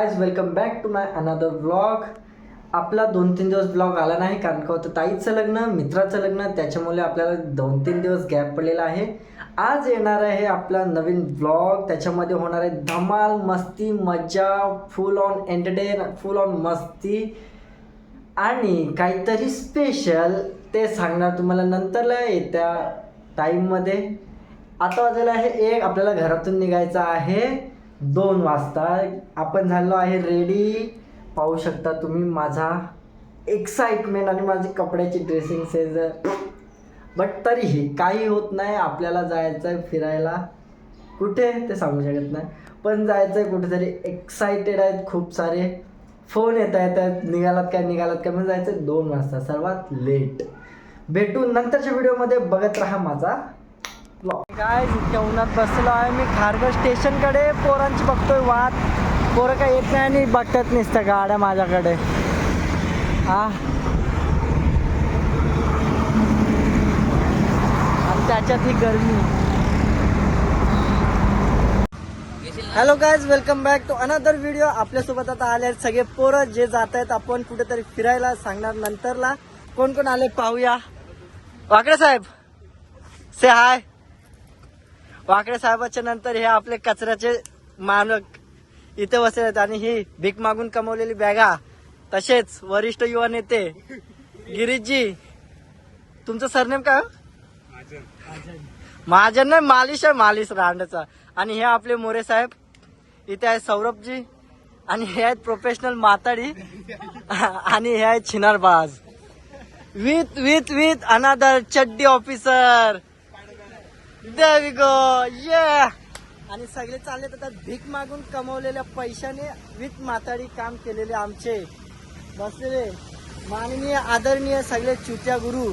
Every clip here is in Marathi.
Guys welcome back to my another vlog. आपला 2-3 दिवस ब्लॉग आला नाही कारण का होतं ताईचं लग्न, मित्राचं लग्न, त्याच्यामुळे आपल्याला 2-3 दिवस गॅप पडलेला आहे. आज येणार आहे आपला नवीन ब्लॉग. त्याच्यामध्ये होणार आहे धमाल, मस्ती, मजा, फुल ऑन एंटरटेन, फुल ऑन मस्ती आणि काहीतरी स्पेशल. ते सांगणार तुम्हाला नंतरला येत्या टाईममध्ये. आता वाजलेला आहे 1. आपल्याला घरातून निघायचं आहे 2 वाजता. आपण झालो आहे रेडी. पाहू शकता तुम्ही माझा एक्साइटमेंट आणि माझी कपड्याची ड्रेसिंग सेन्स. बट तरीही काही होत नाही. आपल्याला जायचं आहे फिरायला. कुठे ते सांगू शकत नाही, पण जायचं आहे कुठेतरी. एक्साइटेड आहेत, खूप सारे फोन येत आहेत, निघालात काय म्हणजे जायचं आहे 2 वाजता सर्वात लेट. भेटू नंतरच्या व्हिडिओमध्ये. बघत राहा माझा काय. इतक्या उन्हात बसलो आहे मी खारघर स्टेशनकडे. पोरांची बघतोय वाट. पोरं काय येत नाही आणि बघतात नुसत्या गाड्या माझ्याकडे. आणि त्याच्यात ही गरमी. Hello guys, welcome back to another video. आपल्यासोबत आता आले आहेत सगळे पोरं जे जात आहेत. आपण कुठेतरी फिरायला सांगणार नंतरला. कोण कोण आले पाहूया. वाकडे साहेब से हाय. वाकडे साहेबाच्या नंतर हे आपले कचऱ्याचे मानक इथे बसले आहेत आणि ही भीक मागून कमवलेली बॅगा. तसेच वरिष्ठ युवा नेते गिरीशजी. तुमचं सरनेम काय? महाजन नाही, मालिश आहे, मालिश रांडचा. आणि हे आपले मोरे साहेब. इथे आहे सौरभजी आणि हे आहेत प्रोफेशनल माताडी आणि हे आहेत छिनारबाज. विथ विथ विथ अनदर चड्डी officer. There we go. Yeah. आणि सगळे चालले तर भीक मागून कमवलेल्या पैशाने विथ माताडी काम केलेले आमचे बसलेले माननीय आदरणीय सगळे चुत्या गुरु.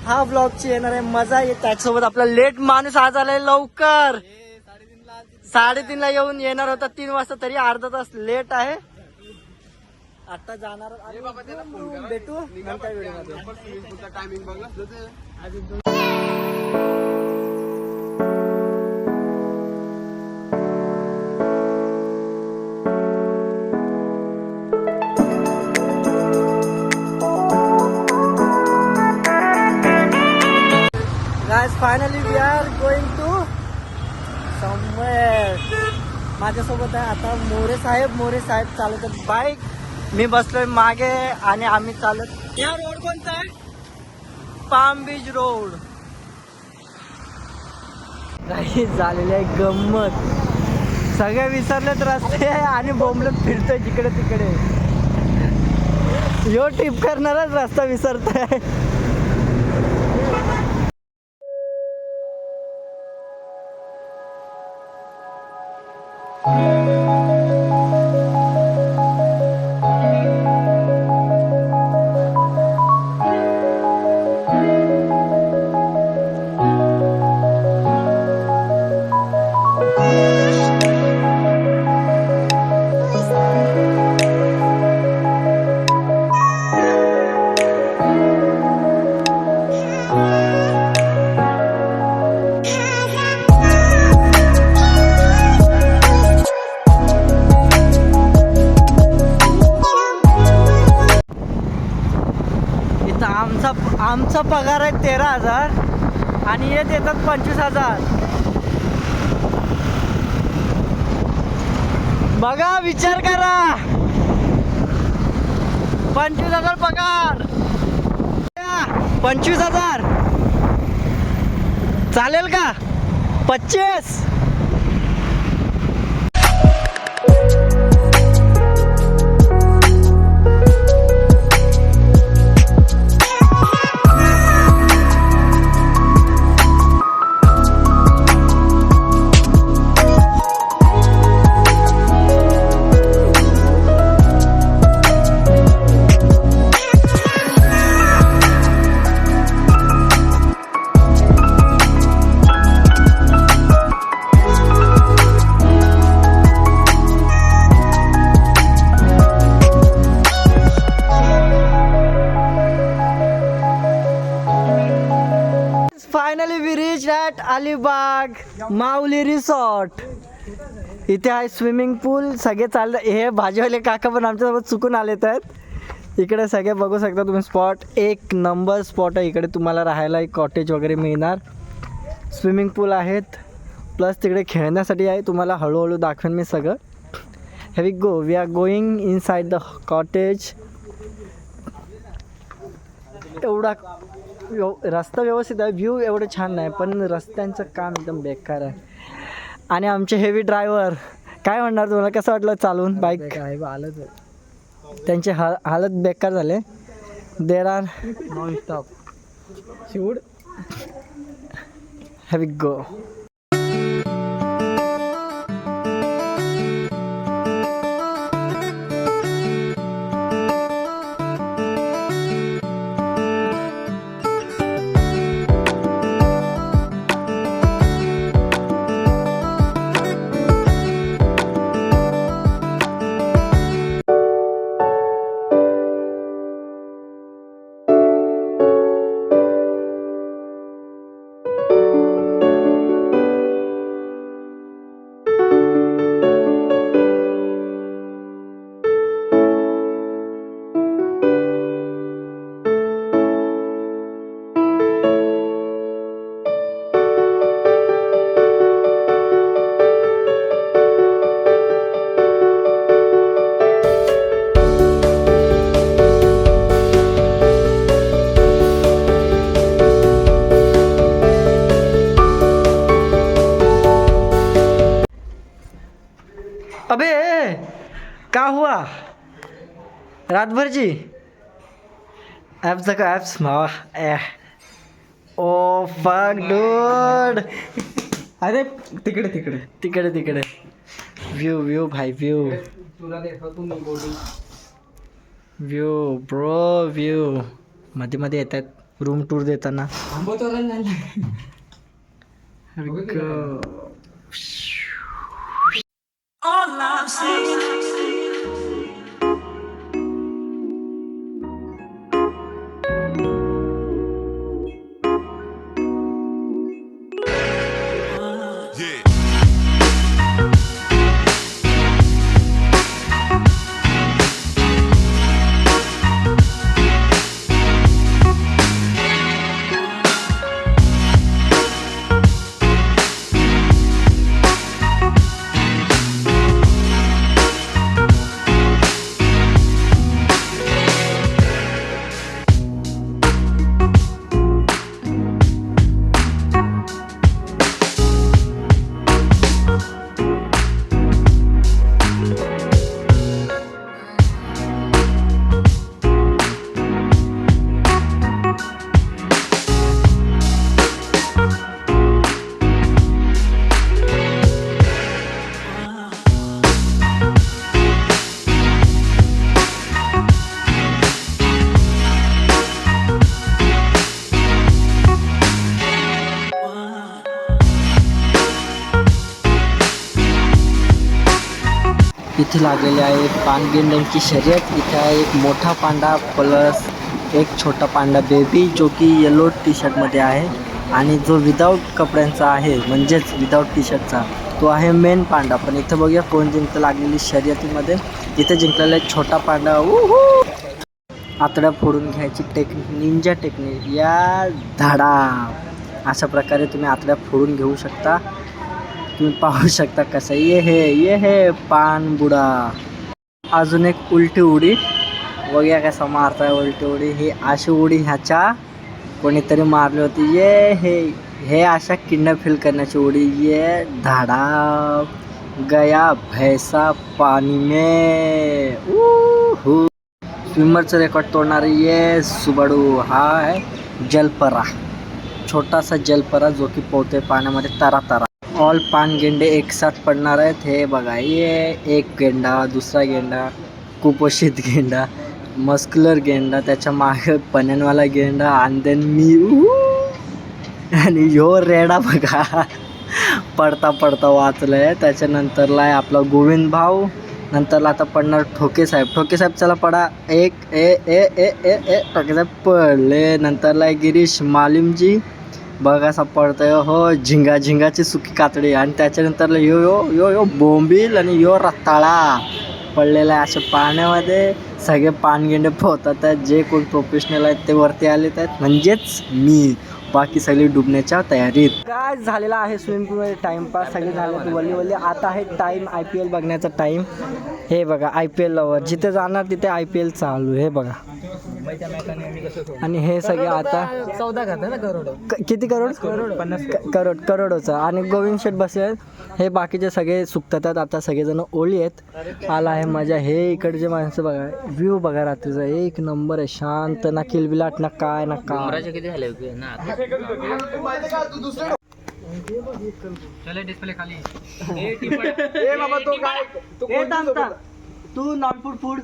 हा ब्लॉगची येणार आहे मजा. त्याच्यासोबत आपला लेट माणूस आज आलाय लवकर. 3:30ला येऊन येणार होता 3 वाजता, तरी अर्धा तास लेट आहे. आता जाणार भेटू नंतर व्हिडिओमध्ये. Guys finally we are going to somewhere. माझ्यासोबत आहे आता मोरे साहेब चालवतात बाईक. मी बसलोय मागे आणि आम्ही चालत. या रोड कोणता आहे? Palm beach road. काही झालेली आहे गंमत. सगळे विसरलेत रस्ते आणि बोंबलत फिरतोय जिकडे तिकडे. यो टिप करणारच रस्ता विसरतोय. आमचा पगार आहे 13,000 आणि हे देतात 25,000. बघा, विचार करा. 25,000 पगार. 25,000 चालेल का? 25. अलिबाग माऊली रिसॉर्ट. इथे आहे स्विमिंग पूल. सगळे चालले. हे भाजीवाले काका पण आमच्यासोबत चुकून आलेत आहेत. इकडे सगळे बघू शकता तुम्ही स्पॉट. एक नंबर स्पॉट आहे. इकडे तुम्हाला राहायला एक कॉटेज वगैरे मिळणार. स्विमिंग पूल आहेत प्लस तिकडे खेळण्यासाठी आहे. तुम्हाला हळूहळू दाखवेन मी सगळं. हे go we are going inside the cottage. एवढा रस्ता व्यवस्थित आहे. व्ह्यू एवढं छान नाही पण रस्त्यांचं काम एकदम बेकार आहे. आणि आमचे हेवी ड्रायव्हर काय म्हणणार तुम्हाला, कसं वाटलं चालून बाईक? त्यांचे हालत बेकार झाले. There are non stop should. Have go. अबे क्या हुआ रात भर जी ॲप्स का ॲप्स मावा. Oh fuck dude. अरे तिकडे तिकडे तिकडे तिकडे व्यू व्यू भाई व्यू व्यू ब्रो व्यू. मध्ये मध्ये येत आहेत रूम टूर देताना. इथे लागलेली आहे पानगेंड्यांची शर्यत. इथे आहे एक मोठा पांडा प्लस एक छोटा पांडा बेबी जो की येलो टी शर्टमध्ये आहे. आणि जो विदाऊट कपड्यांचा आहे म्हणजेच विदाऊट टी शर्टचा तो आहे मेन पांडा. पण इथं बघूया कोण जिंकतं लागलेली शर्यतीमध्ये. इथे जिंकलेला आहे छोटा पांडा. आतड्या फोडून घ्यायची टेक्निक, निंजा टेक्निक या धाडा. अशा प्रकारे तुम्ही आतड्या फोडून घेऊ शकता. तुम्ही पाहू शकता कसं ये हे पान बुडा. अजून एक उलटी उडी बघूया कसा मारताय उलटी उडी. ही अशी उडी ह्याच्या कोणीतरी मारली होती. हे अशा किडनॅप फील करण्याची उडी. ये धाडा गया भैसा पानी में. स्विमरचं रेकॉर्ड तोडणारे ये सुबाडू. हा आहे जलपरा, छोटासा जलपरा जो की पोहते पाण्यामध्ये तरा तरा. ऑल पान गेंडे एक साथ पडणार आहेत. हे बघा ये एक गेंडा, दुसरा गेंडा, कुपोषित गेंडा, मस्क्युलर गेंडा, त्याच्या मागे पन्यांवाला गेंडा आणि देन मी. आणि ह्यो रेडा बघा पडता पडता वाचलाय. त्याच्यानंतरला आहे आपला गोविंद भाऊ. नंतरला आता पडणार ठोके साहेब. ठोके साहेब चला पडा. एक ए ए ए ए ए ठोके साहेब पडले. नंतरला आहे गिरीश मालिमजी. बघा कसा पडतोय हो, झिंगाची सुकी कातडी आणि त्याच्यानंतर यो यो यो यो बोंबील आणि यो रताळा पडलेला आहे अशा पाण्यामध्ये. सगळे पाणगेंडे पोहतात आहेत, जे कोण प्रोफेशनल आहेत ते वरती आलेत आहेत, म्हणजेच मी. बाकी सगळी डुबण्याच्या तयारीत. काय झालेला आहे स्विमिंग पूलमध्ये टाइमपास, सगळे झाले वल्ली. आता आहे टाईम IPL बघण्याचा टाईम. हे बघा IPL लवर जिथे जाणार तिथे IPL चालू, हे बघा. आणि हे सगळे आता 14 घातलं ना करोड. किती करोड? 50 करोडचं. आणि गोविंद शेठ बसले आहेत. हे बाकीचे सगळे सुकतात आहेत. आता सगळेजण ओळी आहेत. आला आहे मजा. हे इकडचे माणसं बघा, व्ह्यू बघा रात्रीचा एक नंबर आहे. शांत, ना किलबिलाट ना काय ना काय. किती झाले डिस्प्ले खाली. तू non food food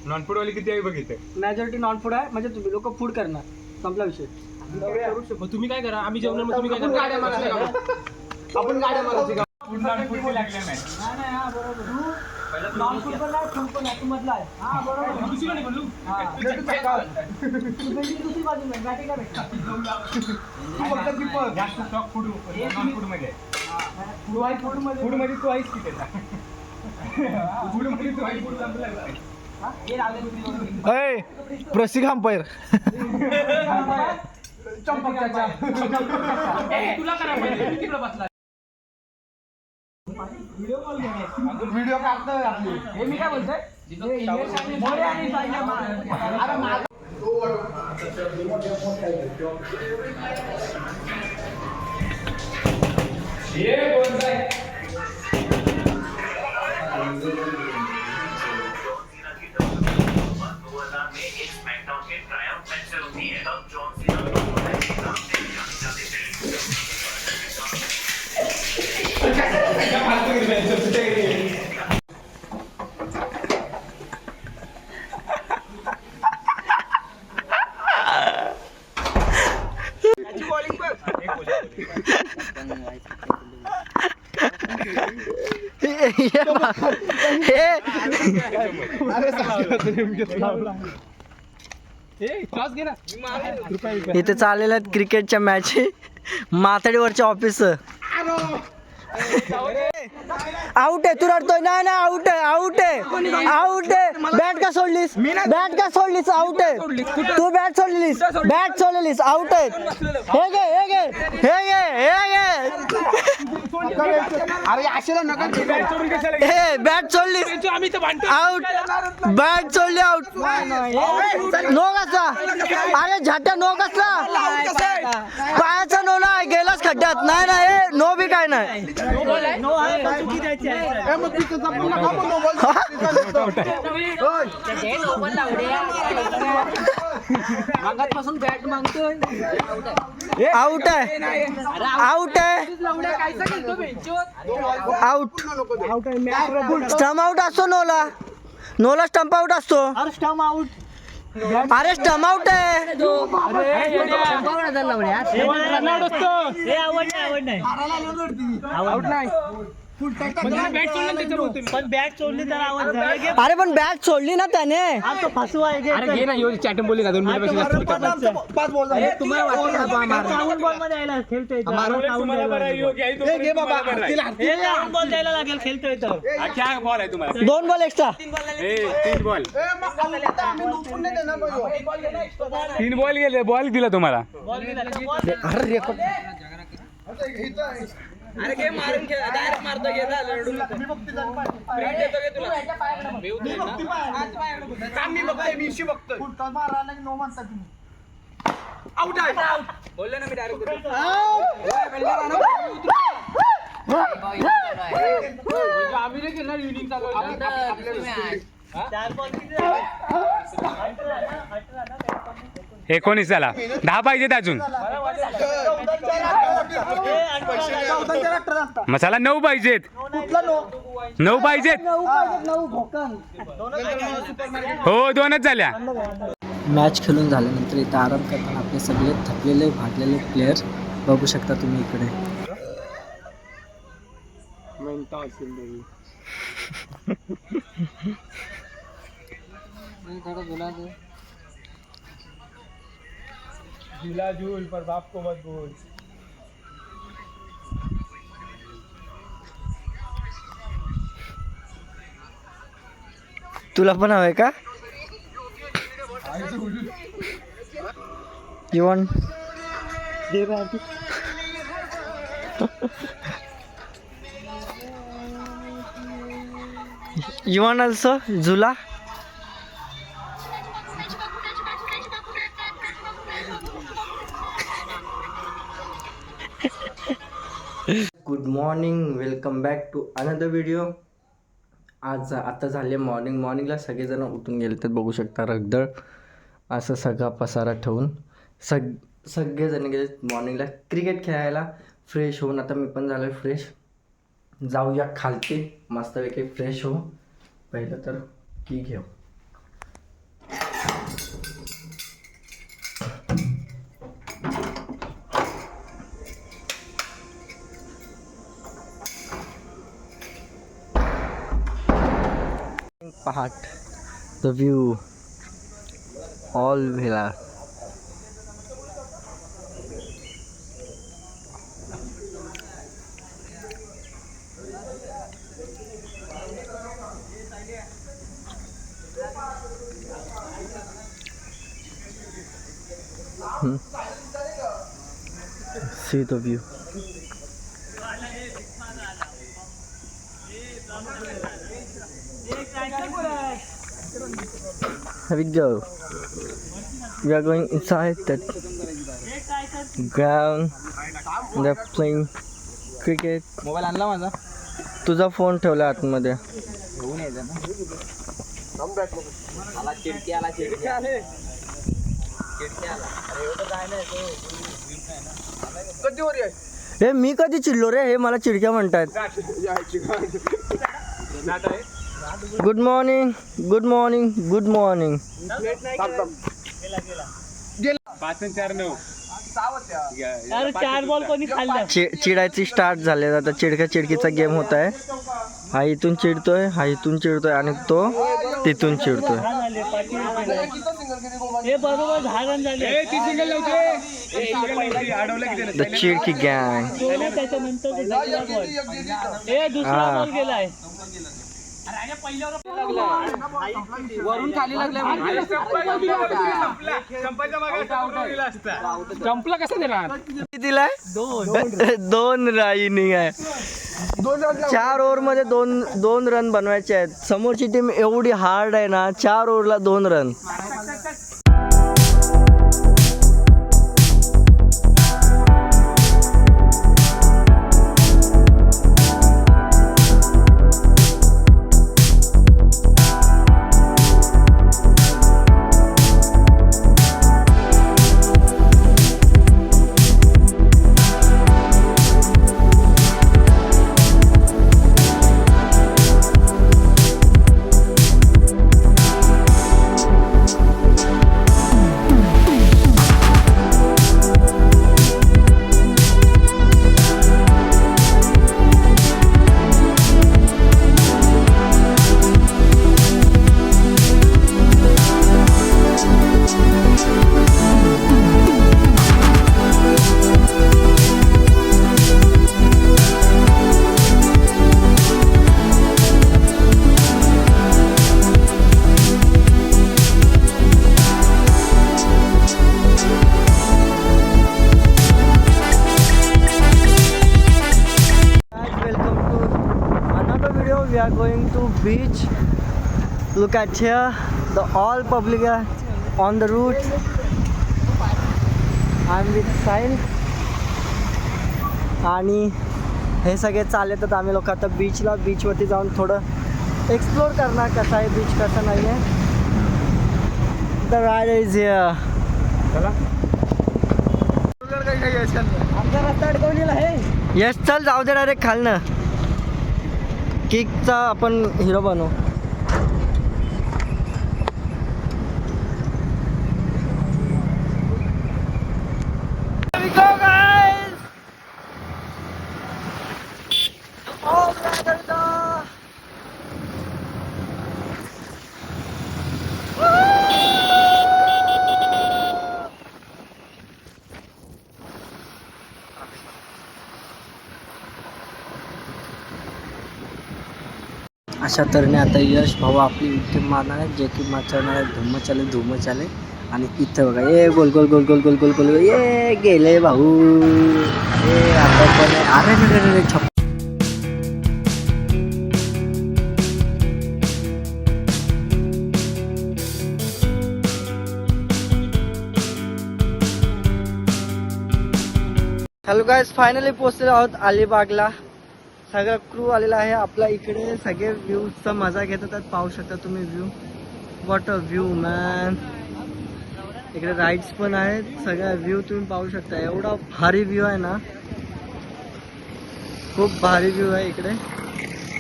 non food वाले किती आहे बघितलं. मेजॉरिटी नॉन फूड आहे, म्हणजे तुम्ही लोक फूड करणार. संपला विषय. मग तुम्ही काय करा, आम्ही जेवण तुम्ही काय करा, आपण गाड्या मारायची का? नॉन फूड लागल्या नाही. नॉन फूड पण आहे, फूड पण आहे, तू मधला आहे. हा बरोबर. दुसरी नाही बोलू. दुसरी बाजू नाही, बॅटिंग आहे भेटणार. जास्त स्टॉक फूड नॉन फूड मध्ये फूड मध्ये तू आहेस की त्याचा. फूड मध्ये तू आहेस. फूड संपला. प्रसिक अंपायर. तुला करा पाहिजे, किती बसला व्हिडिओ काढतोय आपली. हे मी काय बोलतोय? इथे चाललेल्या आहेत क्रिकेटच्या मॅच. माथाडीवरच्या ऑफिस आउट आहे. तू रडतोय? नाही नाही, आउट आहे, आउट आहे, आउट आहे. बॅट का सोडलीस? बॅट का सोडलीस? आउट आहे. तू बॅट सोडलीस, बॅट सोडलीस, आउट आहे. हे घे, हे घे, हे घे, हे घे. अरे आशेला नका. हे बॅट सोडलीस, आउट. बॅट सोडली, आउट. नो कसला? अरे झाट्या, नो कसला? पायाचा नो नाही, गेलाच खड्ड्यात. नाही नाही, नो बी काय नाही. मागातपासून बॅट मागतोय. आउट आहे, आउट आहे, आउट. स्टंप आउट असतो नोला. नोला स्टंप आउट असतो. Stump out. अरे स्टंप आउट आहे. अरे पण बॅट सोडली ना त्याने. चॅटम बोलली का 2 मिनिट बॉल आहे तुम्हाला. 2 बॉल एक्स्ट्रा. 3 बॉल. 3 बॉल गेले. बॉल दिला तुम्हाला. अरे घे मारून खेळ, डायरेक्ट मारतो. घे झालं. आउट आहे. बोलले ना मी डायरेक्ट. आम्ही नाही केलं युनिक चालू. 19 झाला. 10 पाहिजेत अजून. मसाला 9 पाहिजेत. 9 पाहिजेत. हो 2च झाल्या. मॅच खेळून झाल्यानंतर इथं आराम करताना आपले सगळे थकलेले भागलेले प्लेयर बघू शकता तुम्ही इकडे. झूला झूल पर बाप को मत भूल. तुला पण हवंय का? You want you want also झुला? Good morning, welcome back to another video. आज आता झाले मॉर्निंगला सगळेजण उठून गेले तर बघू शकता रगदळ असं सगळा पसारा ठेवून सगळेजण गेले मॉर्निंगला क्रिकेट खेळायला. फ्रेश होऊन आता मी पण झालो फ्रेश. जाऊया खालती मस्तपैकी फ्रेश होऊ. पहिलं तर की घेऊ. पहाट the view all villa. See the view. Here we go. We are going inside that ground. They're playing cricket. Mobile आणला माझा तुझा फोन ठेवला आतमध्ये. घेऊन यायचं ना. आला चिडकी आला चिडकी आले चिडकी आला. अरे एवढं काय नाही तो कधी वर हे मी कधी चिडलो रे? हे मला चिडक्या म्हणतात. Good morning good morning good morning. 5-4-9. अरे 4 बॉल कोणी खाल्ला? चिडायची स्टार्ट झाले. आता चिडका चिडकीचा गेम होत आहे. हा इथून चिडतोय, हा इथून चिडतोय आणि तो तिथून चिडतोय. हे बरोबर 10 रन झाले. द चिडकी गँग. त्याच्यानंतर दुसरा बॉल गेलाय. वरून खाली लागलाय. संपला कसं देणार? दिलाय 2 इनिंग आहे. 4 ओव्हरमध्ये 2 रन बनवायचे आहेत. समोरची टीम एवढी हार्ड आहे ना, 4 ओव्हरला 2 run. We are going to beach. Look at here, the all public are on the route. I'm with Sahil. आणि हे सगळे चालले तर आम्ही लोक आता बीचवरती जाऊन थोडं एक्सप्लोर करणार कसं आहे बीच कसं नाही आहे. The ride is here. आमचा रस्ता अडकवलेला आहे. यस चल जाऊ दे डायरेक्ट खालनं. किकचा आपण हिरो बनवू. अशा तऱ्हेने आता यश भाऊ आपली विकेट मारणार आहे, जे की मचवणार आहे धुम चाले. आणि इथं बघा ये गोल गोल गोल गोल गोल गोल गोल ये गेले भाऊ. ए आता पण अरे छप. हॅलो गाईज, फायनली पोहोचलेलो आहोत अलिबागला. सगळा क्रू आलेला आहे आपला इकडे. सगळे व्ह्यूचा मजा घेत होतात. पाहू शकता तुम्ही view. What a view man. इकडे राईड्स पण आहेत. सगळा व्ह्यू तुम्ही पाहू शकता. एवढा भारी व्ह्यू आहे ना, खूप भारी व्ह्यू आहे इकडे.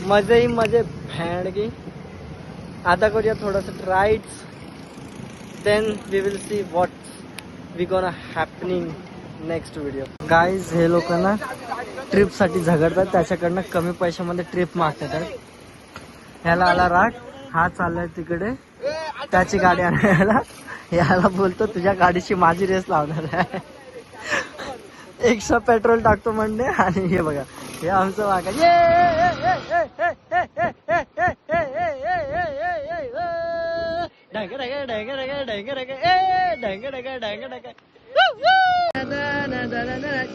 मजे ही मजे की. आता करूया थोडंसं rides, then we will see what we gonna happening next video. Guys हे लोक ना ट्रिपसाठी झगडतात, त्याच्याकडनं कमी पैशामध्ये ट्रिप मागतात. ह्याला आला राग, हा चाललाय तिकडे त्याची गाडी आणायला. याला बोलतो तुझ्या गाडीची माझी रेस लावणार आहे. एक्स्ट्रा पेट्रोल टाकतो म्हणणे. आणि हे बघा, हे आमचं वागा.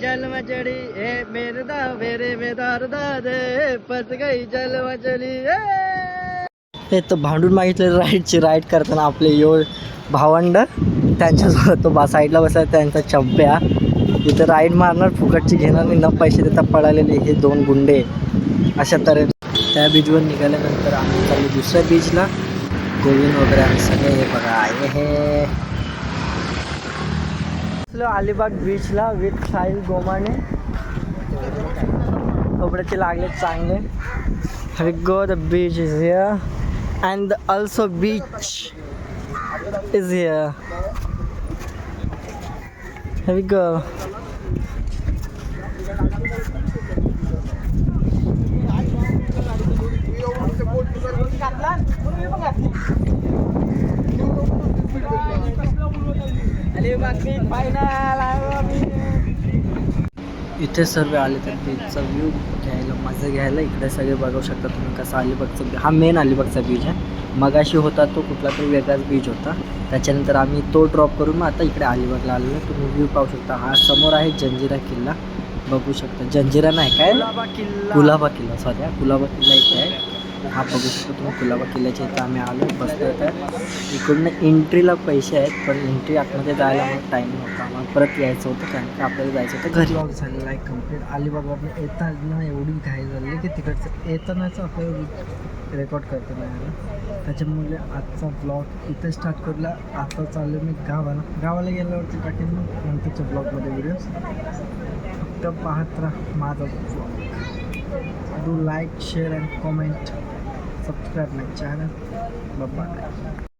जल मचड़ी ए मेरे दावेरे में दारदा दे फस गई जल मचड़ी. हे तर भांडून मागितले राईडची. राईड करताना आपले भावंड त्यांच्यासोबत तो साईडला बसला, त्यांचा चंप्या. इथं राईड मारणार, फुकटची घेणार आणि न पैसे देता पळालेले हे दोन गुंडे. अशा तऱ्हेने त्या बीचवर निघाल्यानंतर आम्ही चाललो दुसऱ्या बीचला. गोविंद वगैरे आम्ही सगळे हे बघा हे अलिबाग बीचला विथ साहिल गोमाने. कपड्याचे लागले चांगले. We go, the beach is here and also beach is here. Here we go. इथे सर्व आले तर बीचचा व्ह्यू घ्यायला, मजा घ्यायला. इकडे सगळे बघू शकता तुम्ही कसा अलिबागचा. हा मेन अलिबागचा बीच आहे. मगाशी होता तो कुठला तरी वेगळाच बीच होता. त्याच्यानंतर आम्ही तो ड्रॉप करून मग आता इकडे अलिबागला आलेलो. तुम्ही व्ह्यू पाहू शकता. हा समोर आहे जंजिरा किल्ला, बघू शकता. जंजिरा नाही काय, कुलाबा किल्ला. सॉरी, कुलाबा किल्ला इथे आहे. हा बघू शकता तुम्ही. कुलाबा किल्ल्याच्या इथं आम्ही आलो, बसलो. तर इकडनं एंट्रीला पैसे आहेत, पण एंट्री आतमध्ये जायला मग टाईम नव्हता. आम्हाला परत यायचं होतं, कारण की आपल्याला जायचं होतं घरी. ब्लॉग झालेला आहे कम्प्लीट. अलिबागवरनं येताना एवढी घाई झाली की तिकडचं येतानाच आपल्याला रेकॉर्ड करता नाही आलं. त्याच्यामुळे आजचा ब्लॉग इथे स्टार्ट करला. आता चाललो मी गावाला गेल्यावरती टाकेन मग नंतरच्या ब्लॉगमध्ये व्हिडिओज. फक्त पाहत राहा माझा blog. Do like, share and comment. Subscribe my channel. Bye bye.